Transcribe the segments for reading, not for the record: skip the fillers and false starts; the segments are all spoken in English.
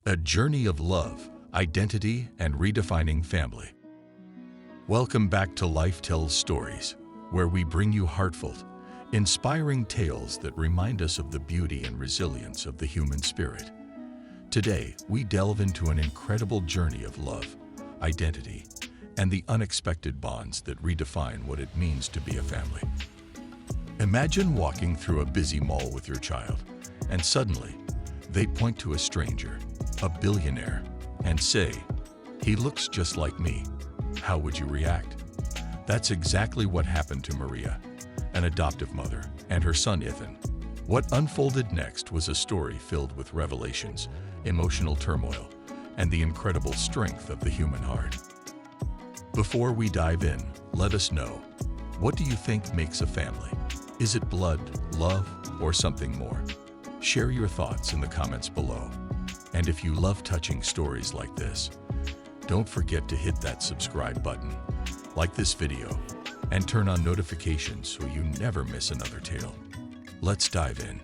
A journey of love, identity, and redefining family. Welcome back to Life Tells Stories, where we bring you heartfelt, inspiring tales that remind us of the beauty and resilience of the human spirit. Today, we delve into an incredible journey of love, identity, and the unexpected bonds that redefine what it means to be a family. Imagine walking through a busy mall with your child, and suddenly, they point to a stranger, a billionaire, and say, "He looks just like me." How would you react? That's exactly what happened to Maria, an adoptive mother, and her son Ethan. What unfolded next was a story filled with revelations, emotional turmoil, and the incredible strength of the human heart. Before we dive in, let us know, what do you think makes a family? Is it blood, love, or something more? Share your thoughts in the comments below. And if you love touching stories like this, don't forget to hit that subscribe button, like this video, and turn on notifications so you never miss another tale. Let's dive in.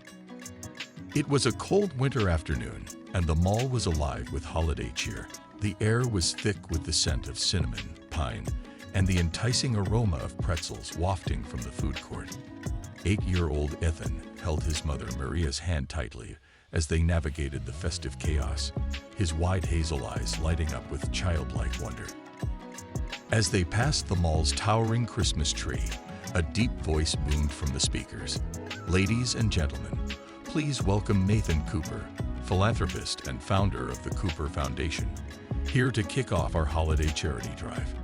It was a cold winter afternoon, and the mall was alive with holiday cheer. The air was thick with the scent of cinnamon, pine, and the enticing aroma of pretzels wafting from the food court. 8-year-old Ethan held his mother Maria's hand tightly as they navigated the festive chaos, his wide hazel eyes lighting up with childlike wonder. As they passed the mall's towering Christmas tree, a deep voice boomed from the speakers. "Ladies and gentlemen, please welcome Nathan Cooper, philanthropist and founder of the Cooper Foundation, here to kick off our holiday charity drive."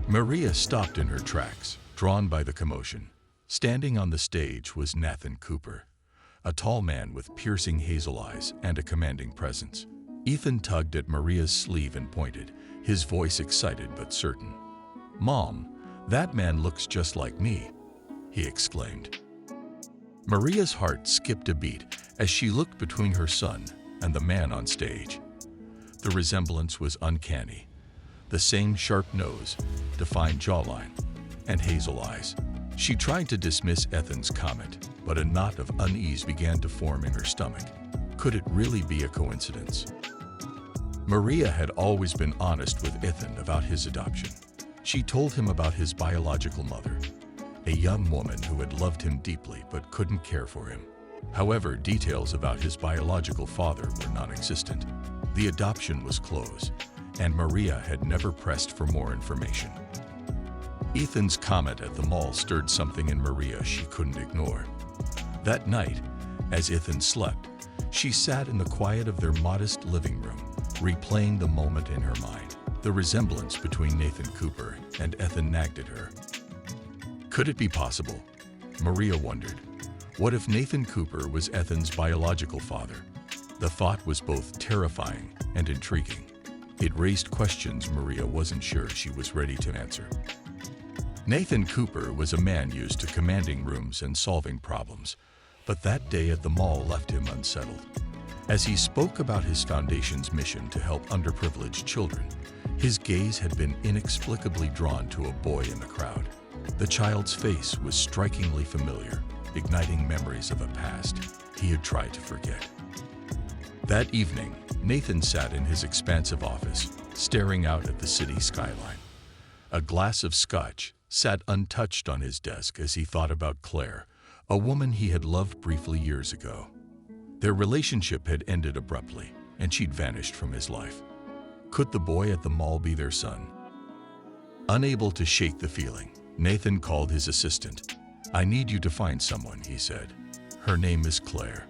Maria stopped in her tracks, drawn by the commotion. Standing on the stage was Nathan Cooper, a tall man with piercing hazel eyes and a commanding presence. Ethan tugged at Maria's sleeve and pointed, his voice excited but certain. "Mom, that man looks just like me," he exclaimed. Maria's heart skipped a beat as she looked between her son and the man on stage. The resemblance was uncanny. The same sharp nose, defined jawline, and hazel eyes. She tried to dismiss Ethan's comment, but a knot of unease began to form in her stomach. Could it really be a coincidence? Maria had always been honest with Ethan about his adoption. She told him about his biological mother, a young woman who had loved him deeply but couldn't care for him. However, details about his biological father were non-existent. The adoption was closed, and Maria had never pressed for more information. Ethan's comment at the mall stirred something in Maria she couldn't ignore. That night, as Ethan slept, she sat in the quiet of their modest living room, replaying the moment in her mind. The resemblance between Nathan Cooper and Ethan nagged at her. Could it be possible? Maria wondered. What if Nathan Cooper was Ethan's biological father? The thought was both terrifying and intriguing. It raised questions Maria wasn't sure she was ready to answer. Nathan Cooper was a man used to commanding rooms and solving problems, but that day at the mall left him unsettled. As he spoke about his foundation's mission to help underprivileged children, his gaze had been inexplicably drawn to a boy in the crowd. The child's face was strikingly familiar, igniting memories of a past he had tried to forget. That evening, Nathan sat in his expansive office, staring out at the city skyline. A glass of scotch sat untouched on his desk as he thought about Claire, a woman he had loved briefly years ago. Their relationship had ended abruptly, and she'd vanished from his life. Could the boy at the mall be their son? Unable to shake the feeling, Nathan called his assistant. "I need you to find someone," he said. "Her name is Claire.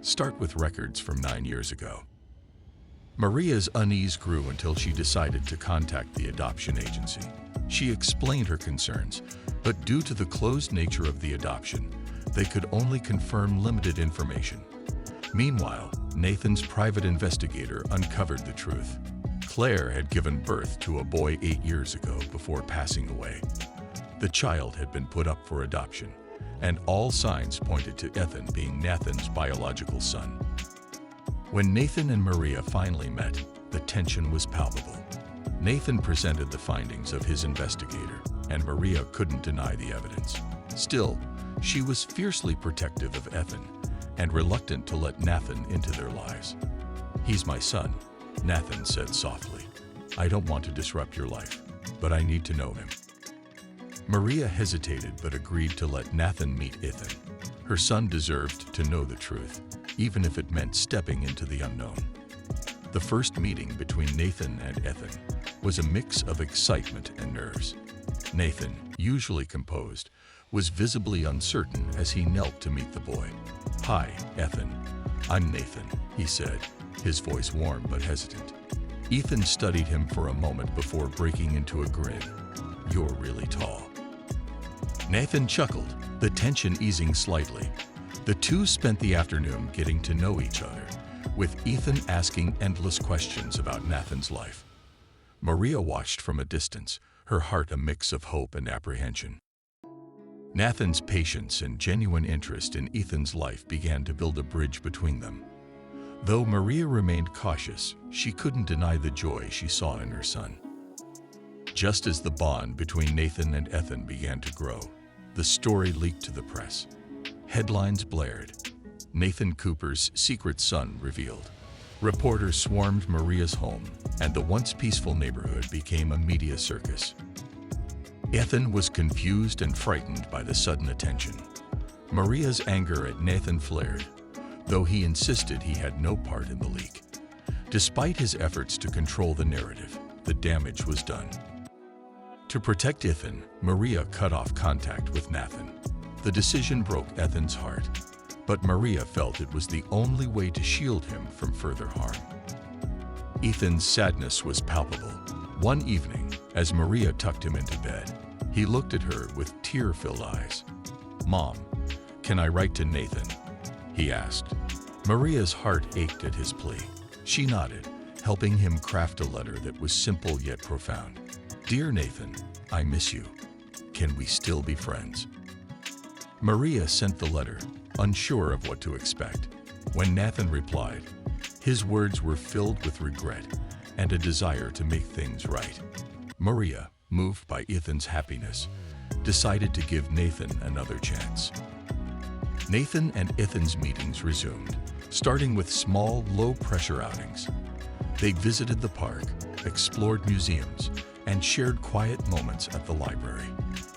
Start with records from 9 years ago." Maria's unease grew until she decided to contact the adoption agency. She explained her concerns, but due to the closed nature of the adoption, they could only confirm limited information. Meanwhile, Nathan's private investigator uncovered the truth. Claire had given birth to a boy 8 years ago before passing away. The child had been put up for adoption, and all signs pointed to Ethan being Nathan's biological son. When Nathan and Maria finally met, the tension was palpable. Nathan presented the findings of his investigator, and Maria couldn't deny the evidence. Still, she was fiercely protective of Ethan and reluctant to let Nathan into their lives. "He's my son," Nathan said softly. "I don't want to disrupt your life, but I need to know him." Maria hesitated but agreed to let Nathan meet Ethan. Her son deserved to know the truth, even if it meant stepping into the unknown. The first meeting between Nathan and Ethan was a mix of excitement and nerves. Nathan, usually composed, was visibly uncertain as he knelt to meet the boy. "Hi, Ethan. I'm Nathan," he said, his voice warm but hesitant. Ethan studied him for a moment before breaking into a grin. "You're really tall." Nathan chuckled, the tension easing slightly. The two spent the afternoon getting to know each other, with Ethan asking endless questions about Nathan's life. Maria watched from a distance, her heart a mix of hope and apprehension. Nathan's patience and genuine interest in Ethan's life began to build a bridge between them. Though Maria remained cautious, she couldn't deny the joy she saw in her son. Just as the bond between Nathan and Ethan began to grow, the story leaked to the press. Headlines blared. Nathan Cooper's secret son revealed. Reporters swarmed Maria's home, and the once peaceful neighborhood became a media circus. Ethan was confused and frightened by the sudden attention. Maria's anger at Nathan flared, though he insisted he had no part in the leak. Despite his efforts to control the narrative, the damage was done. To protect Ethan, Maria cut off contact with Nathan. The decision broke Ethan's heart, but Maria felt it was the only way to shield him from further harm. Ethan's sadness was palpable. One evening, as Maria tucked him into bed, he looked at her with tear-filled eyes. "Mom, can I write to Nathan?" he asked. Maria's heart ached at his plea. She nodded, helping him craft a letter that was simple yet profound. "Dear Nathan, I miss you. Can we still be friends?" Maria sent the letter, unsure of what to expect. When Nathan replied, his words were filled with regret and a desire to make things right. Maria, moved by Ethan's happiness, decided to give Nathan another chance. Nathan and Ethan's meetings resumed, starting with small, low-pressure outings. They visited the park, explored museums, and shared quiet moments at the library.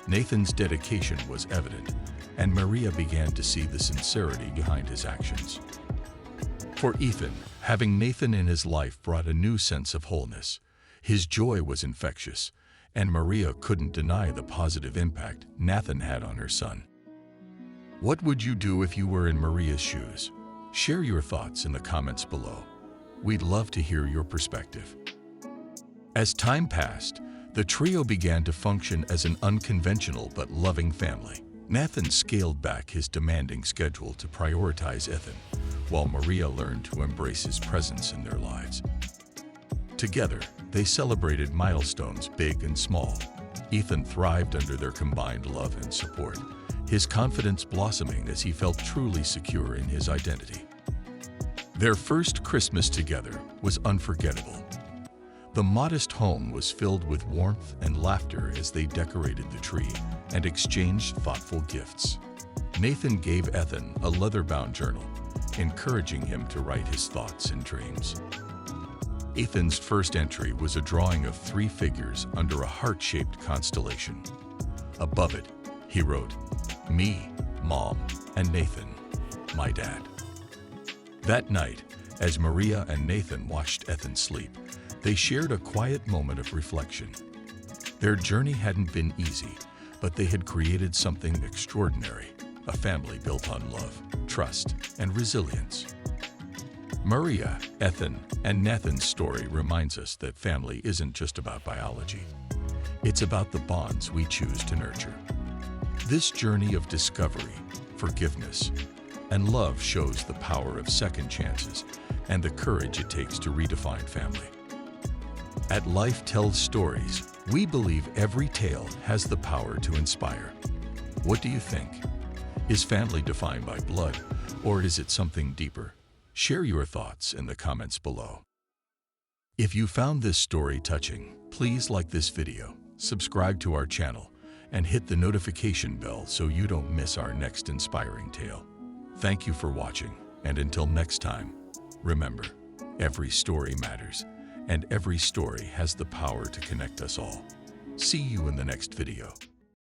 Nathan's dedication was evident, and Maria began to see the sincerity behind his actions. For Ethan, having Nathan in his life brought a new sense of wholeness. His joy was infectious, and Maria couldn't deny the positive impact Nathan had on her son. What would you do if you were in Maria's shoes? Share your thoughts in the comments below. We'd love to hear your perspective. As time passed, the trio began to function as an unconventional but loving family. Nathan scaled back his demanding schedule to prioritize Ethan, while Maria learned to embrace his presence in their lives. Together, they celebrated milestones big and small. Ethan thrived under their combined love and support, his confidence blossoming as he felt truly secure in his identity. Their first Christmas together was unforgettable. The modest home was filled with warmth and laughter as they decorated the tree and exchanged thoughtful gifts. Nathan gave Ethan a leather-bound journal, encouraging him to write his thoughts and dreams. Ethan's first entry was a drawing of 3 figures under a heart-shaped constellation. Above it, he wrote, "Me, Mom, and Nathan, my dad." That night, as Maria and Nathan watched Ethan sleep, they shared a quiet moment of reflection. Their journey hadn't been easy, but they had created something extraordinary, a family built on love, trust, and resilience. Maria, Ethan, and Nathan's story reminds us that family isn't just about biology. It's about the bonds we choose to nurture. This journey of discovery, forgiveness, and love shows the power of second chances and the courage it takes to redefine family. At Life Tells Stories, we believe every tale has the power to inspire. What do you think? Is family defined by blood, or is it something deeper? Share your thoughts in the comments below. If you found this story touching, please like this video, subscribe to our channel, and hit the notification bell so you don't miss our next inspiring tale. Thank you for watching, and until next time, remember, Every story matters, and every story has the power to connect us all. See you in the next video.